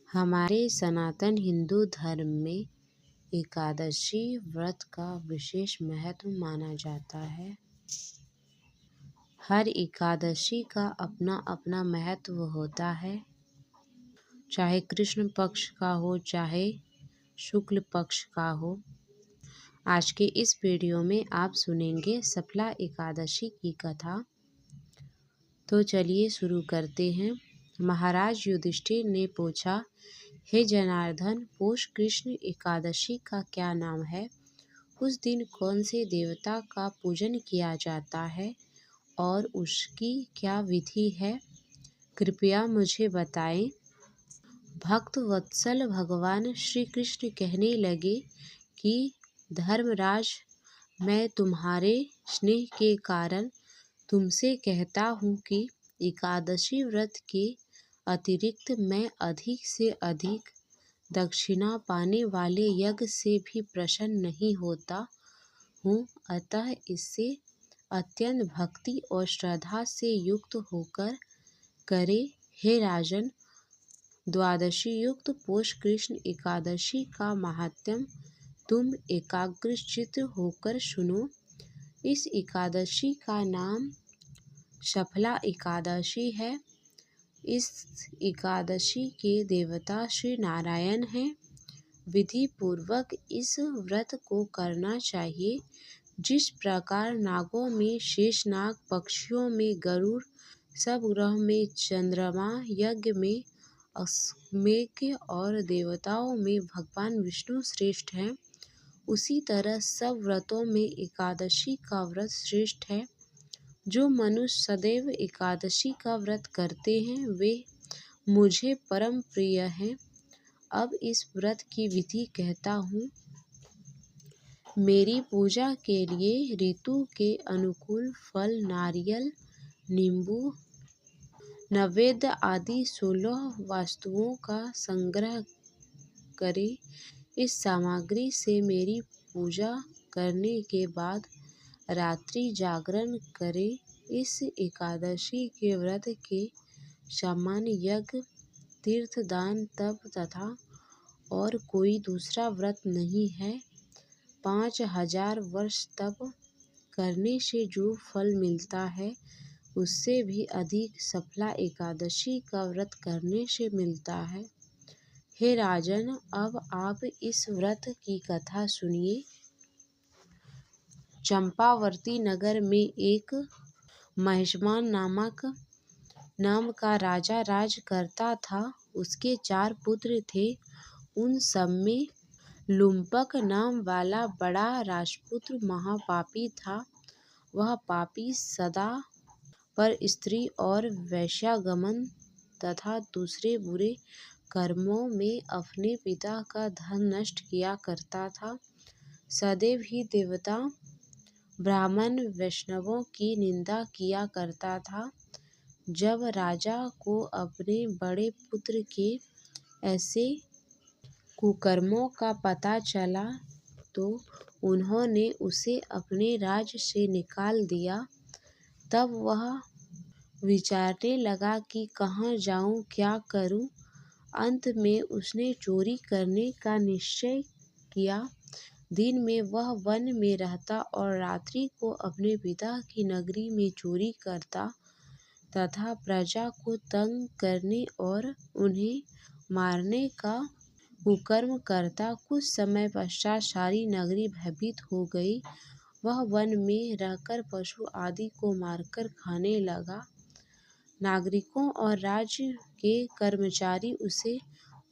हमारे सनातन हिंदू धर्म में एकादशी व्रत का विशेष महत्व माना जाता है। हर एकादशी का अपना अपना महत्व होता है, चाहे कृष्ण पक्ष का हो चाहे शुक्ल पक्ष का हो। आज के इस वीडियो में आप सुनेंगे सफला एकादशी की कथा। तो चलिए शुरू करते हैं। महाराज युधिष्ठिर ने पूछा, हे जनार्दन, पौष कृष्ण एकादशी का क्या नाम है? उस दिन कौन से देवता का पूजन किया जाता है और उसकी क्या विधि है? कृपया मुझे बताएं। भक्त वत्सल भगवान श्री कृष्ण कहने लगे कि धर्मराज, मैं तुम्हारे स्नेह के कारण तुमसे कहता हूँ कि एकादशी व्रत के अतिरिक्त मैं अधिक से अधिक दक्षिणा पाने वाले यज्ञ से भी प्रसन्न नहीं होता हूँ। अतः इससे अत्यंत भक्ति और श्रद्धा से युक्त होकर करे। हे राजन, द्वादशी युक्त पौष कृष्ण एकादशी का महात्म्य तुम एकाग्रचित्त होकर सुनो। इस एकादशी का नाम सफला एकादशी है। इस एकादशी के देवता श्री नारायण हैं। विधि पूर्वक इस व्रत को करना चाहिए। जिस प्रकार नागों में शेषनाग, पक्षियों में गरुड़, सब ग्रह में चंद्रमा, यज्ञ में अश्वमेघ और देवताओं में भगवान विष्णु श्रेष्ठ हैं, उसी तरह सब व्रतों में एकादशी का व्रत श्रेष्ठ है। जो मनुष्य सदैव एकादशी का व्रत करते हैं वे मुझे परम प्रिय हैं। अब इस व्रत की विधि कहता हूँ। मेरी पूजा के लिए ऋतु के अनुकूल फल, नारियल, नींबू, नैवेद्य आदि 16 वस्तुओं का संग्रह करें। इस सामग्री से मेरी पूजा करने के बाद रात्रि जागरण करें। इस एकादशी के व्रत के समान यज्ञ, तीर्थ, दान, तप तथा और कोई दूसरा व्रत नहीं है। 5000 वर्ष तप करने से जो फल मिलता है उससे भी अधिक सफला एकादशी का व्रत करने से मिलता है। हे राजन, अब आप इस व्रत की कथा सुनिए। चंपावर्ती नगर में एक महिष्मान नाम का राजा राज करता था। उसके 4 पुत्र थे। उन सब में लुम्पक नाम वाला बड़ा राजपुत्र महापापी था। वह पापी सदा पर स्त्री और वेश्यागमन तथा दूसरे बुरे कर्मों में अपने पिता का धन नष्ट किया करता था। सदैव ही देवता, ब्राह्मण, वैष्णवों की निंदा किया करता था। जब राजा को अपने बड़े पुत्र के ऐसे कुकर्मों का पता चला तो उन्होंने उसे अपने राज्य से निकाल दिया। तब वह विचारने लगा कि कहाँ जाऊँ, क्या करूँ। अंत में उसने चोरी करने का निश्चय किया। दिन में वह वन में रहता और रात्रि को अपने पिता की नगरी में चोरी करता तथा प्रजा को तंग करने और उन्हें मारने का कुकर्म करता। कुछ समय पश्चात सारी नगरी भयभीत हो गई। वह वन में रहकर पशु आदि को मारकर खाने लगा। नागरिकों और राज्य के कर्मचारी उसे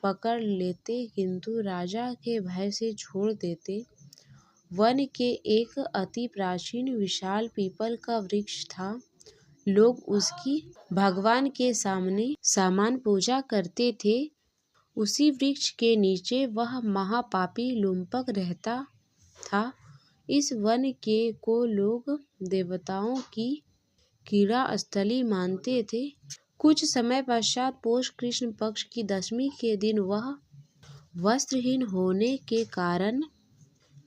पकड़ लेते किंतु राजा के भय से छोड़ देते। वन के एक अति प्राचीन विशाल पीपल का वृक्ष था। लोग उसकी भगवान के सामने समान पूजा करते थे। उसी वृक्ष के नीचे वह महापापी लुम्पक रहता था। इस वन के को लोग देवताओं की क्रीड़ा स्थली मानते थे। कुछ समय पश्चात पौष कृष्ण पक्ष की दशमी के दिन वह वस्त्रहीन होने के कारण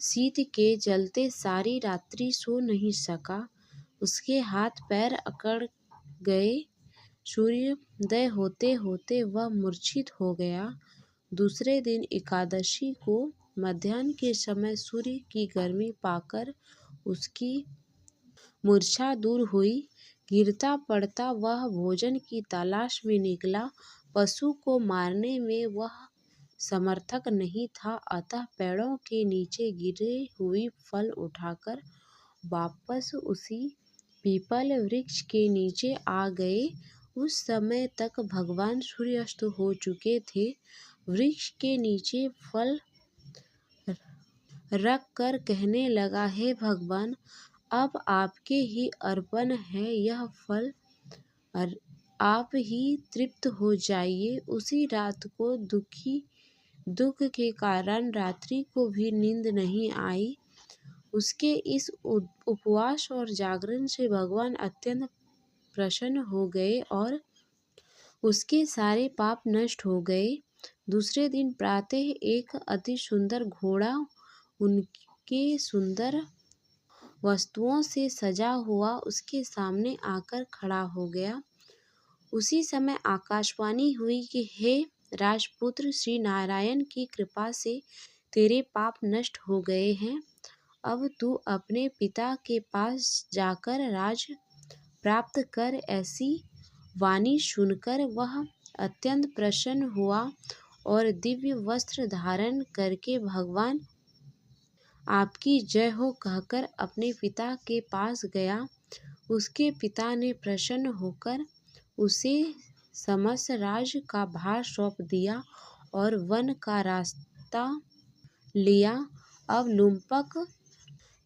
शीत के जलते सारी रात्रि सो नहीं सका। उसके हाथ पैर अकड़ गए। सूर्योदय होते होते वह मूर्छित हो गया। दूसरे दिन एकादशी को मध्याह्न के समय सूर्य की गर्मी पाकर उसकी मूर्छा दूर हुई। गिरता पड़ता वह भोजन की तलाश में निकला। पशु को मारने में वह समर्थक नहीं था, अतः पेड़ों के नीचे गिरे हुए फल उठाकर वापस उसी पीपल वृक्ष के नीचे आ गए। उस समय तक भगवान सूर्यास्त हो चुके थे। वृक्ष के नीचे फल रख कर कहने लगा, हे भगवान, अब आपके ही अर्पण है यह फल, आप ही तृप्त हो जाइए। उसी रात को दुख के कारण रात्रि को भी नींद नहीं आई। उसके इस उपवास और जागरण से भगवान अत्यंत प्रसन्न हो गए और उसके सारे पाप नष्ट हो गए। दूसरे दिन प्रातः एक अति सुंदर घोड़ा उनके सुंदर वस्तुओं से सजा हुआ उसके सामने आकर खड़ा हो गया। उसी समय आकाशवाणी हुई कि हे राजपुत्र, श्री नारायण की कृपा से तेरे पाप नष्ट हो गए हैं। अब तू अपने पिता के पास जाकर राज प्राप्त कर। ऐसी वाणी सुनकर वह अत्यंत प्रसन्न हुआ और दिव्य वस्त्र धारण करके भगवान आपकी जय हो कहकर अपने पिता के पास गया। उसके पिता ने प्रसन्न होकर उसे समस्त राज्य का भार सौंप दिया और वन का रास्ता लिया। अब लुम्पक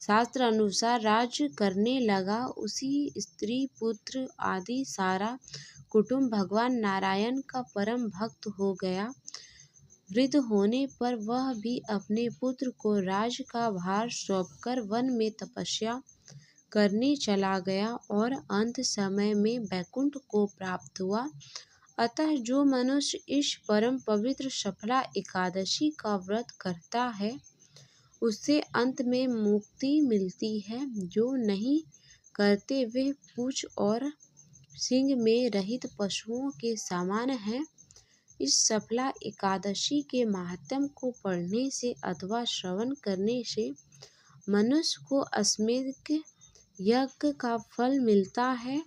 शास्त्र अनुसार राज्य करने लगा। उसी स्त्री पुत्र आदि सारा कुटुंब भगवान नारायण का परम भक्त हो गया। वृद्ध होने पर वह भी अपने पुत्र को राज्य का भार सौंपकर वन में तपस्या करने चला गया और अंत समय में वैकुंठ को प्राप्त हुआ। अतः जो मनुष्य इस परम पवित्र सफला एकादशी का व्रत करता है उससे अंत में मुक्ति मिलती है। जो नहीं करते वे पूंछ और सींग में रहित पशुओं के समान हैं। इस सफला एकादशी के महात्म्य को पढ़ने से अथवा श्रवण करने से मनुष्य को अश्वमेध यज्ञ का फल मिलता है।